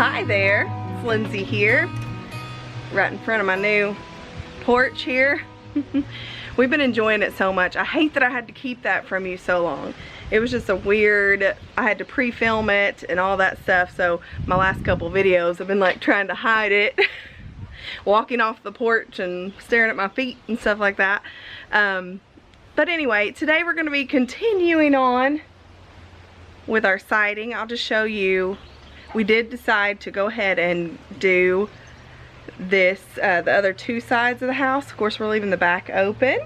Hi there, it's Lindsey here, right in front of my new porch here. We've been enjoying it so much. I hate that I had to keep that from you so long. It was just a weird, I had to pre-film it and all that stuff, so my last couple videos have been like trying to hide it. Walking off the porch and staring at my feet and stuff like that. But anyway, today we're going to be continuing on with our siding. I'll just show you. We did decide to go ahead and do this, the other two sides of the house. Of course, we're leaving the back open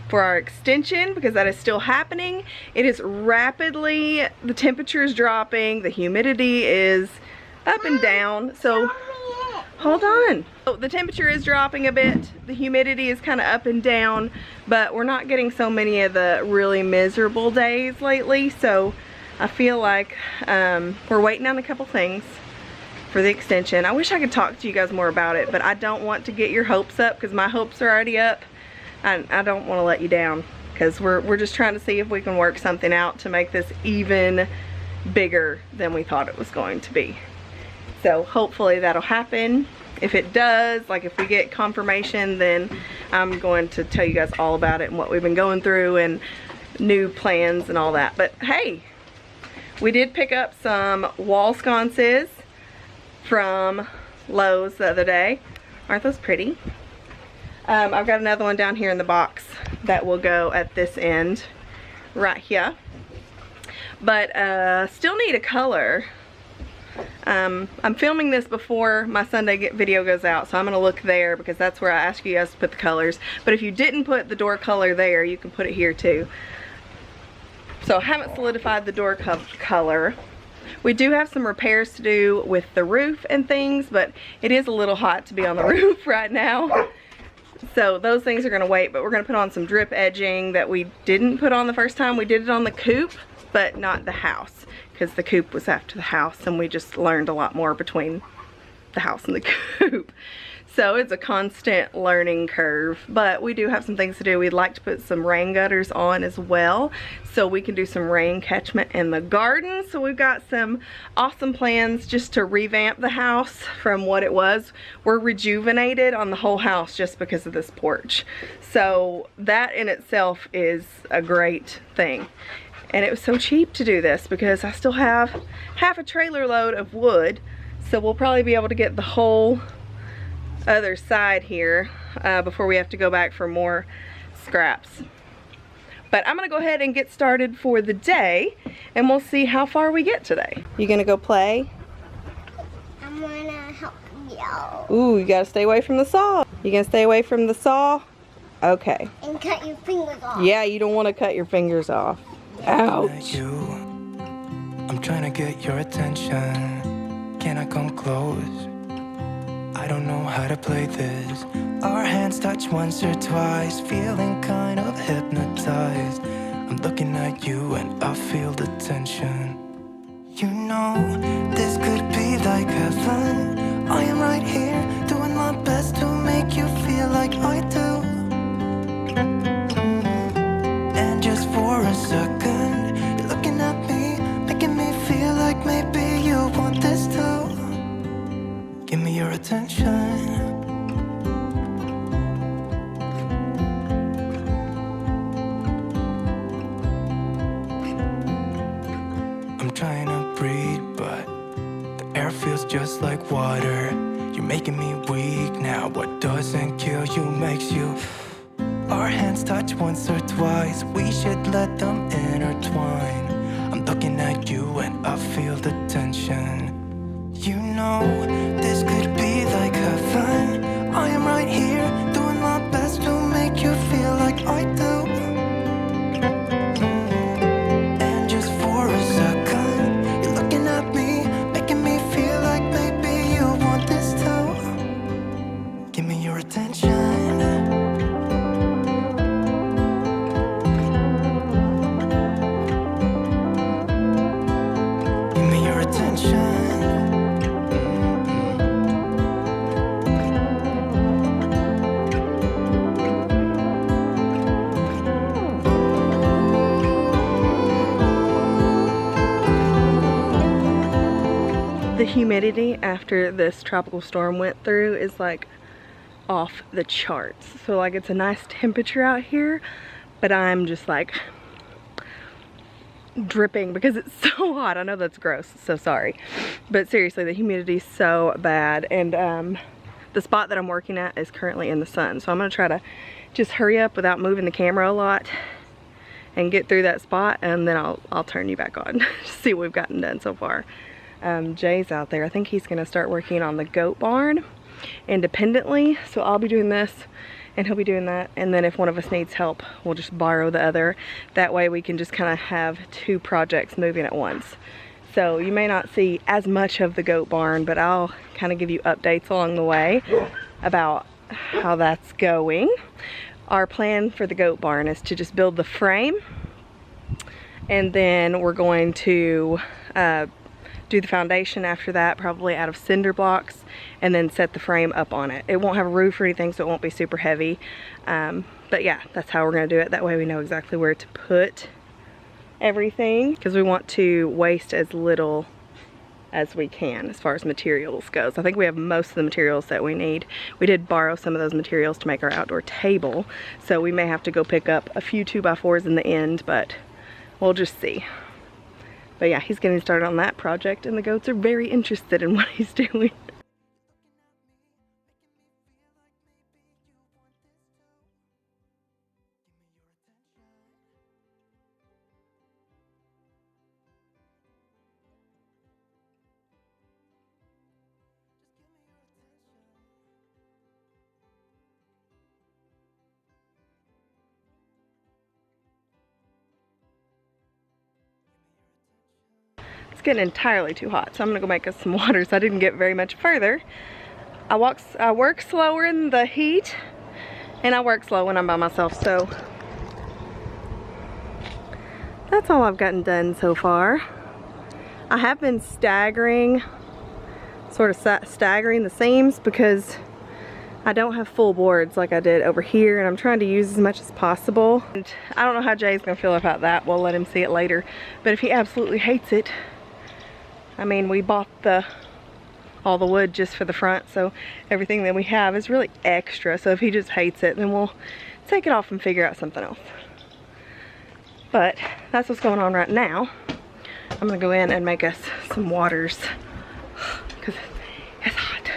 for our extension because that is still happening. It is rapidly, the temperature is dropping, the humidity is up and down. So hold on. So the temperature is dropping a bit, the humidity is kind of up and down, but we're not getting so many of the really miserable days lately. So I feel like we're waiting on a couple things for the extension. I wish I could talk to you guys more about it, but I don't want to get your hopes up because my hopes are already up. I don't want to let you down because we're just trying to see if we can work something out to make this even bigger than we thought it was going to be. So hopefully that'll happen. If it does, like if we get confirmation, then I'm going to tell you guys all about it and what we've been going through and new plans and all that. But hey, we did pick up some wall sconces from Lowe's the other day. Aren't those pretty? I've got another one down here in the box that will go at this end right here. But still need a color. I'm filming this before my Sunday video goes out, so I'm going to look there because that's where I ask you guys to put the colors. But if you didn't put the door color there, you can put it here too. So I haven't solidified the door color. We do have some repairs to do with the roof and things, but it is a little hot to be on the roof right now. So those things are going to wait, but we're going to put on some drip edging that we didn't put on the first time. We did it on the coop, but not the house, because the coop was after the house and we just learned a lot more between the house and the coop. So it's a constant learning curve, but we do have some things to do. We'd like to put some rain gutters on as well so we can do some rain catchment in the garden. So we've got some awesome plans just to revamp the house from what it was. We're rejuvenated on the whole house just because of this porch. So that in itself is a great thing. And it was so cheap to do this because I still have half a trailer load of wood. So we'll probably be able to get the whole other side here before we have to go back for more scraps. But I'm gonna go ahead and get started for the day and we'll see how far we get today. You gonna go play? I'm gonna help you. Ooh, you gotta stay away from the saw. You gonna stay away from the saw? Okay. And cut your fingers off. Yeah, you don't want to cut your fingers off. Ouch. I'm trying to get your attention. Can I come close? I don't know how to play this. Our hands touch once or twice, feeling kind of hypnotized. I'm looking at you and I feel the tension. You know, this could be like heaven. I am right here, doing my best to make you feel like I do. And just for a second, you're looking at me, making me feel like maybe you want this too. Give me your attention. I'm trying to breathe, but the air feels just like water. You're making me weak now. What doesn't kill you makes you. Our hands touch once or twice. We should let them intertwine. I'm looking at you and I feel the tension. You know, this could be like heaven. I am right here, doing my best to make you feel like I do. And just for a second, you're looking at me, making me feel like maybe you want this too. Give me your attention. Give me your attention. humidity after this tropical storm went through is like off the charts. So like it's a nice temperature out here, but I'm just like dripping because it's so hot. I know that's gross, so sorry, but seriously, the humidity is so bad. And the spot that I'm working at is currently in the sun, so I'm gonna try to just hurry up without moving the camera a lot and get through that spot, and then I'll turn you back on. See what we've gotten done so far. Jay's out there. I think he's gonna start working on the goat barn independently, so I'll be doing this and he'll be doing that, and then if one of us needs help, we'll just borrow the other. That way we can just kind of have two projects moving at once. So you may not see as much of the goat barn, but I'll kind of give you updates along the way about how that's going. Our plan for the goat barn is to just build the frame, and then we're going to do the foundation after that, probably out of cinder blocks, and then set the frame up on it. It won't have a roof or anything, so it won't be super heavy. But yeah, that's how we're gonna do it. That way we know exactly where to put everything, because we want to waste as little as we can as far as materials goes. I think we have most of the materials that we need. We did borrow some of those materials to make our outdoor table, so we may have to go pick up a few 2x4s in the end, but we'll just see. But yeah, he's getting started on that project, and the goats are very interested in what he's doing. It's getting entirely too hot, so I'm gonna go make us some water. So I didn't get very much further. I work slower in the heat, and I work slow when I'm by myself, so that's all I've gotten done so far. I have been staggering the seams because I don't have full boards like I did over here, and I'm trying to use as much as possible. And I don't know how Jay's gonna feel about that. We'll let him see it later, but if he absolutely hates it, I mean, we bought all the wood just for the front, so everything that we have is really extra. So if he just hates it, then we'll take it off and figure out something else. But that's what's going on right now. I'm gonna go in and make us some waters because it's hot.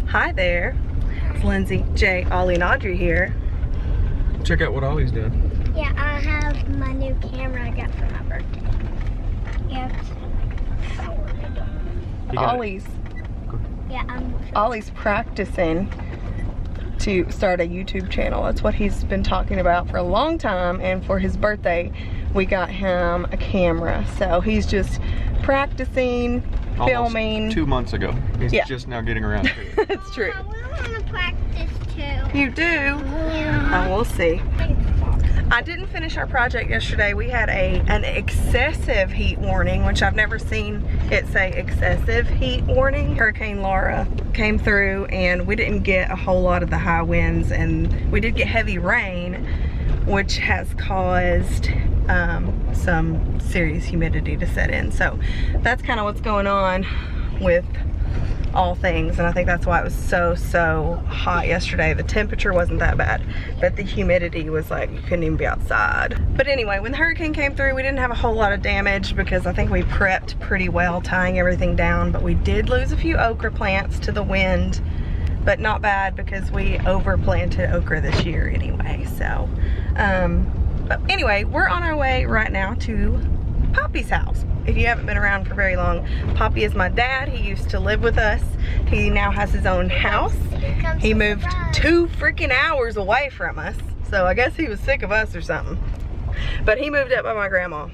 Hi there, it's Lindsay, Jay, Ollie, and Audrey here. Check out what Ollie's doing. Yeah, I have my new camera I got for my birthday. Yeah. Ollie's practicing to start a YouTube channel. That's what he's been talking about for a long time, and for his birthday we got him a camera. So he's just practicing, filming. Almost 2 months ago. He's just now getting around to it. It's true. I want to practice too. You do? Yeah. Oh, we'll see. I didn't finish our project yesterday. We had an excessive heat warning, which I've never seen it say excessive heat warning. Hurricane Laura came through, and we didn't get a whole lot of the high winds, and we did get heavy rain, which has caused some serious humidity to set in. So that's kind of what's going on with all things, and I think that's why it was so hot yesterday. The temperature wasn't that bad, but the humidity was like you couldn't even be outside. But anyway, when the hurricane came through, we didn't have a whole lot of damage because I think we prepped pretty well, tying everything down, but we did lose a few okra plants to the wind, but not bad because we overplanted okra this year anyway. So but anyway, we're on our way right now to Poppy's house. If you haven't been around for very long, Poppy is my dad. He used to live with us. He now has his own house. He moved 2 freaking hours away from us, so I guess he was sick of us or something. But he moved up by my grandma.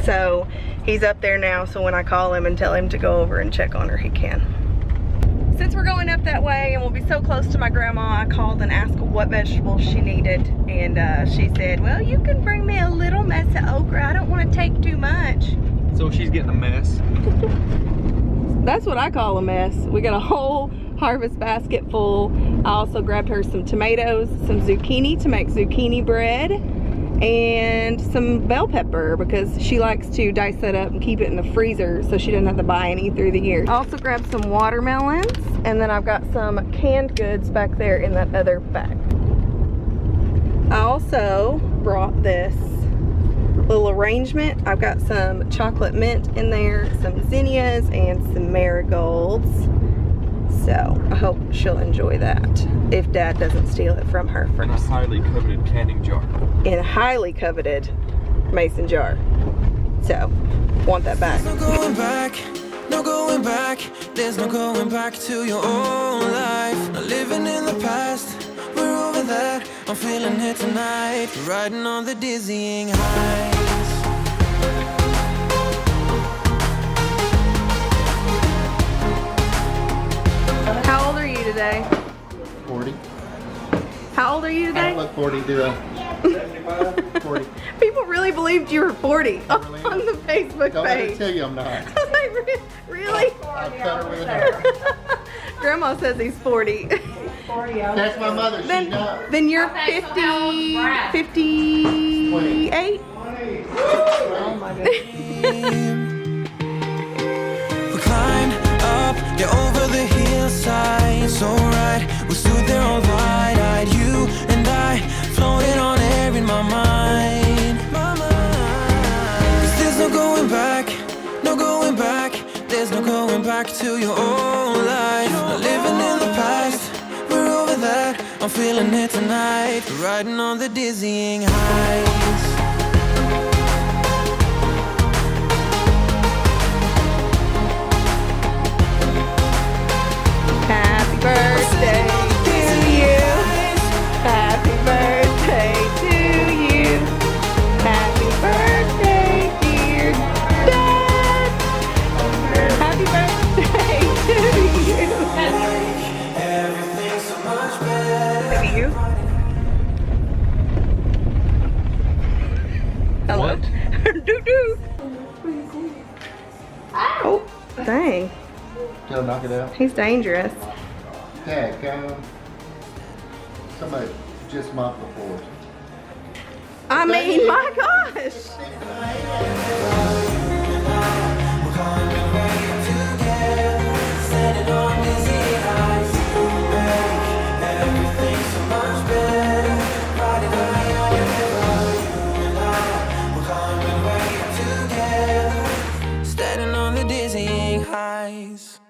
So he's up there now, so when I call him and tell him to go over and check on her, he can. Since we're going up that way and we'll be so close to my grandma, I called and asked what vegetables she needed, and she said, well, you can bring me a little mess of okra. I don't want to take too much. So she's getting a mess. That's what I call a mess. We got a whole harvest basket full. I also grabbed her some tomatoes, some zucchini to make zucchini bread, and some bell pepper because she likes to dice that up and keep it in the freezer so she doesn't have to buy any through the year. I also grabbed some watermelons, and then I've got some canned goods back there in that other bag. I also brought this little arrangement. I've got some chocolate mint in there, some zinnias, and some marigolds. So I hope she'll enjoy that if Dad doesn't steal it from her In a first. highly coveted canning jar. In a highly coveted mason jar. So, want that back. No going back, no going back. There's no going back to your old life. Not living in the past, we're over that. I'm feeling it tonight, riding on the dizzying highs. How old are you today? 40. How old are you I today? don't look 40, do I? 75, 40. People really believed you were 40 on Really? the Facebook Don't let her page. tell you I'm not. I was like, really? I'll cut her with an arrow. Grandma says he's 40. That's my mother, she knows. Then you're Okay, 50, so how old is Brad? 58? Oh my We climbed up, yeah, over the hillside. So right, we stood there all wide-eyed. You and I floated on air in my mind. Cause there's no going back, no going back. There's no going back to your old life. Not living in the past, we're over that. I'm feeling it tonight, riding on the dizzying highs. Happy birthday to you. Happy birthday to you. Happy birthday, dear Dad. Happy birthday to you. To you. Hello. What? Doo-doo. Oh, dang. Go knock it out. He's dangerous. Dad, somebody just mopped the floor. I mean, my gosh. Standing on the dizzying highs.